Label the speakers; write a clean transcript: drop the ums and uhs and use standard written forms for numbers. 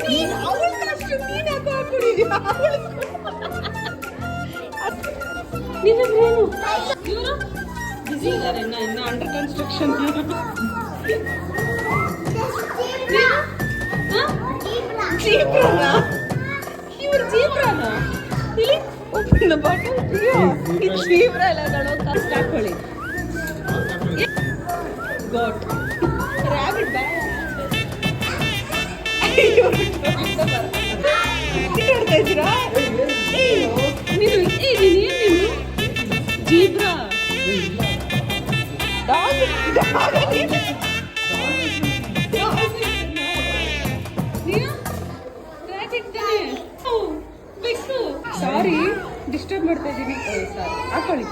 Speaker 1: ನೀನ್ ಅವಳಷ್ಟು ನೀನ್ ಯಾಕೆ ಹಾಕೊಂಡಿದ್ಯಾ ನೀನೇನು ಇವರು ಬಿಸಿ ಇದ್ದಾರೆ ಇನ್ನ ಅಂಡರ್ ಕನ್ಸ್ಟ್ರಕ್ಷನ್ ಇವ್ರು ಜೀಬ್ರಾನ ಇಲ್ಲಿ ಓಪನ್ ಬಾಟಲ್ ಇದು ಜೀಬ್ರಾ ಎಲ್ಲ ಕಣೋ ಕಷ್ಟ ಹಾಕೊಳ್ಳಿ ಗಾಟ್ ರಾಬಿಟ್ ಬ್ಯಾಗ್ ನೋಡ್ತಾ ಇದ್ದೀರಾ ನೀನು ನೀನು ಜೀಬ್ರಾ ಸಾರಿ ಡಿಸ್ಟರ್ಬ್ ಮಾಡ್ತಾ ಇದ್ದೀನಿ ಸಾರಿ ಹಾಕೊಳ್ಳಿ